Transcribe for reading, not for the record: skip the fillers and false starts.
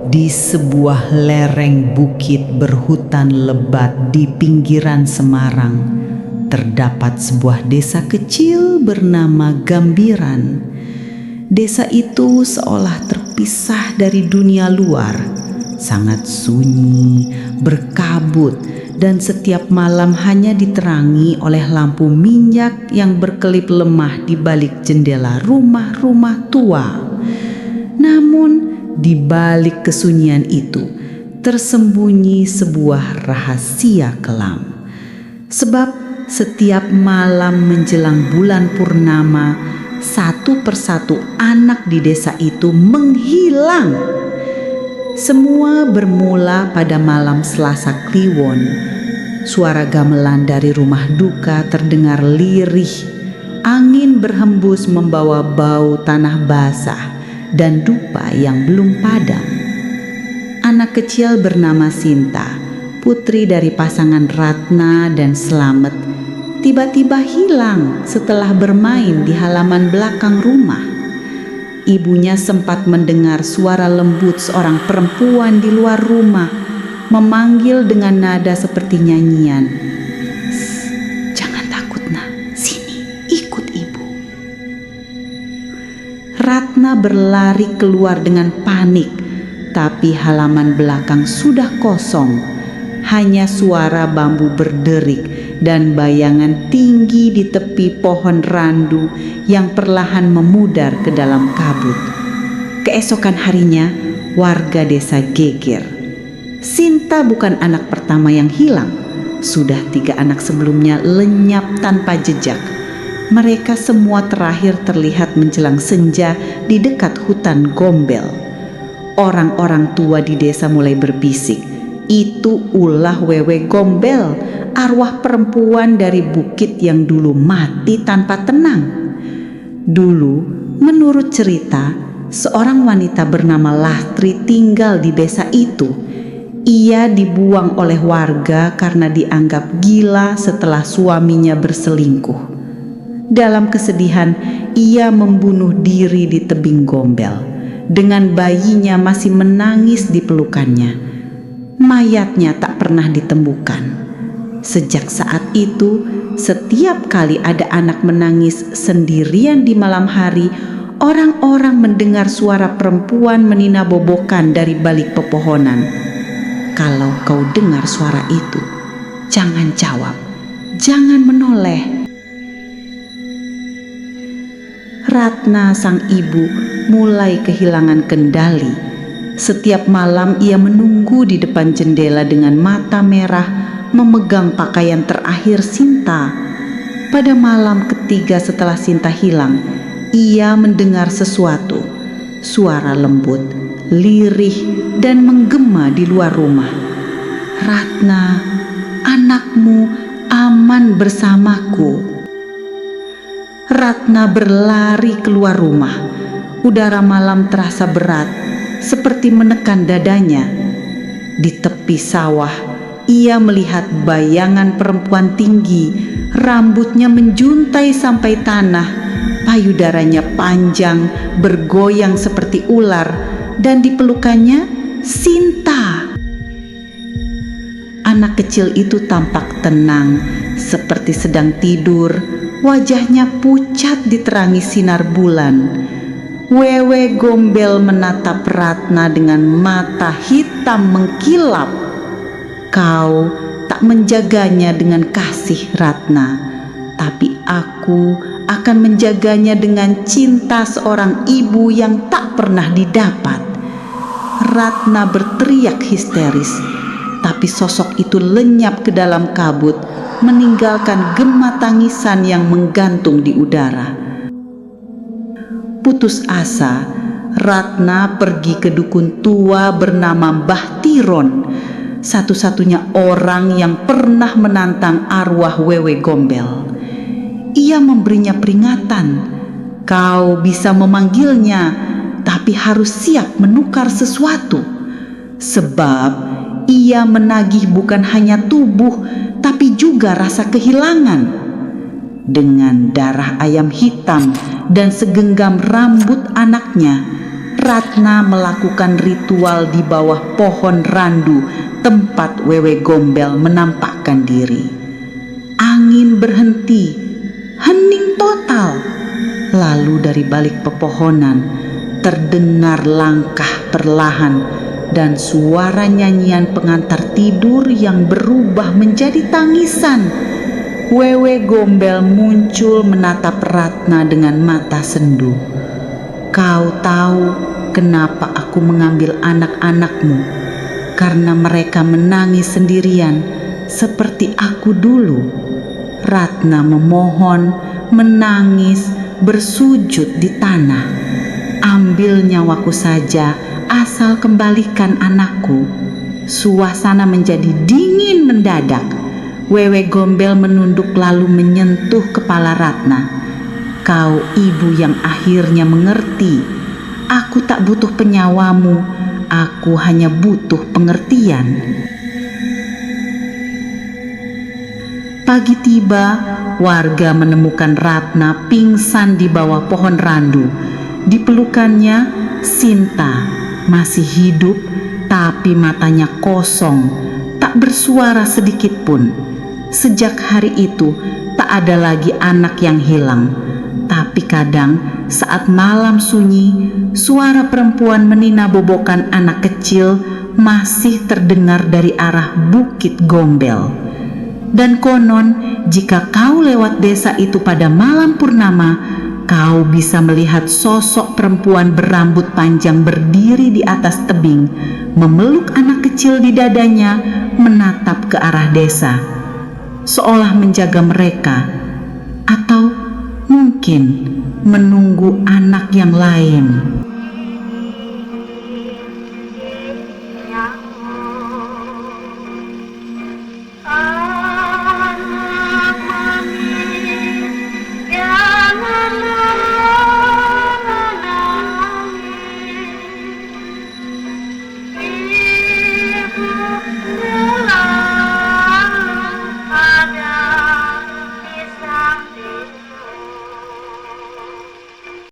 Di sebuah lereng bukit berhutan lebat di pinggiran Semarang, terdapat sebuah desa kecil bernama Gambiran. Desa itu seolah terpisah dari dunia luar, sangat sunyi, berkabut, dan setiap malam hanya diterangi oleh lampu minyak yang berkelip lemah di balik jendela rumah-rumah tua. Namun, di balik kesunyian itu tersembunyi sebuah rahasia kelam. Sebab setiap malam menjelang bulan purnama, satu persatu anak di desa itu menghilang. Semua bermula pada malam Selasa Kliwon. Suara gamelan dari rumah duka terdengar lirih. Angin berhembus membawa bau tanah basah dan dupa yang belum padam. Anak kecil bernama Sinta, putri dari pasangan Ratna dan Slamet, tiba-tiba hilang setelah bermain di halaman belakang rumah. Ibunya sempat mendengar suara lembut seorang perempuan di luar rumah memanggil dengan nada seperti nyanyian. "Jangan takut, Nak. Sini, ikut ibu." Ratna berlari keluar dengan panik, tapi halaman belakang sudah kosong. Hanya suara bambu berderik dan bayangan tinggi di tepi pohon randu yang perlahan memudar ke dalam kabut. Keesokan harinya, warga desa geger. Sinta bukan anak pertama yang hilang. Sudah 3 anak sebelumnya lenyap tanpa jejak. Mereka semua terakhir terlihat menjelang senja di dekat hutan Gombel. Orang-orang tua di desa mulai berbisik, "Itu ulah Wewe Gombel, arwah perempuan dari bukit yang dulu mati tanpa tenang." Dulu, menurut cerita, seorang wanita bernama Lastri tinggal di desa itu. Ia dibuang oleh warga karena dianggap gila setelah suaminya berselingkuh. Dalam kesedihan, ia membunuh diri di tebing Gombel dengan bayinya masih menangis di pelukannya. Mayatnya tak pernah ditemukan. Sejak saat itu, setiap kali ada anak menangis sendirian di malam hari, orang-orang mendengar suara perempuan meninabobokan dari balik pepohonan. Kalau kau dengar suara itu, jangan jawab, jangan menoleh. Ratna, sang ibu, mulai kehilangan kendali. Setiap malam ia menunggu di depan jendela dengan mata merah, memegang pakaian terakhir Sinta. Pada malam ketiga setelah Sinta hilang, ia mendengar sesuatu, suara lembut, lirih, dan menggema di luar rumah. "Ratna, anakmu aman bersamaku." Ratna berlari keluar rumah. Udara malam terasa berat, seperti menekan dadanya. Di tepi sawah, ia melihat bayangan perempuan tinggi, rambutnya menjuntai sampai tanah, payudaranya panjang, bergoyang seperti ular, dan di pelukannya Sinta. Anak kecil itu tampak tenang, seperti sedang tidur. Wajahnya pucat diterangi sinar bulan. Wewe Gombel menatap Ratna dengan mata hitam mengkilap. "Kau tak menjaganya dengan kasih, Ratna, tapi aku akan menjaganya dengan cinta seorang ibu yang tak pernah didapat." Ratna berteriak histeris, tapi sosok itu lenyap ke dalam kabut, meninggalkan gema tangisan yang menggantung di udara. Putus asa, Ratna pergi ke dukun tua bernama Mbah Tiron, satu-satunya orang yang pernah menantang arwah Wewe Gombel. Ia memberinya peringatan, "Kau bisa memanggilnya, tapi harus siap menukar sesuatu. Sebab ia menagih bukan hanya tubuh, tapi juga rasa kehilangan." Dengan darah ayam hitam dan segenggam rambut anaknya, Ratna melakukan ritual di bawah pohon randu tempat Wewe Gombel menampakkan diri. Angin berhenti, hening total. Lalu dari balik pepohonan terdengar langkah perlahan dan suara nyanyian pengantar tidur yang berubah menjadi tangisan. Wewe Gombel muncul menatap Ratna dengan mata sendu. "Kau tahu kenapa aku mengambil anak-anakmu? Karena mereka menangis sendirian seperti aku dulu." Ratna memohon, menangis, bersujud di tanah. "Ambil nyawaku saja, asal kembalikan anakku." Suasana menjadi dingin mendadak. Wewe Gombel menunduk lalu menyentuh kepala Ratna. "Kau ibu yang akhirnya mengerti. Aku tak butuh penyawamu, aku hanya butuh pengertian." Pagi tiba, warga menemukan Ratna pingsan di bawah pohon randu. Di pelukannya, Sinta masih hidup, tapi matanya kosong, tak bersuara sedikit pun. Sejak hari itu, tak ada lagi anak yang hilang. Tapi kadang saat malam sunyi, suara perempuan meninabobokan anak kecil masih terdengar dari arah Bukit Gombel. Dan konon, jika kau lewat desa itu pada malam purnama, kau bisa melihat sosok perempuan berambut panjang berdiri di atas tebing, memeluk anak kecil di dadanya, menatap ke arah desa, seolah menjaga mereka, atau mungkin menunggu anak yang lain.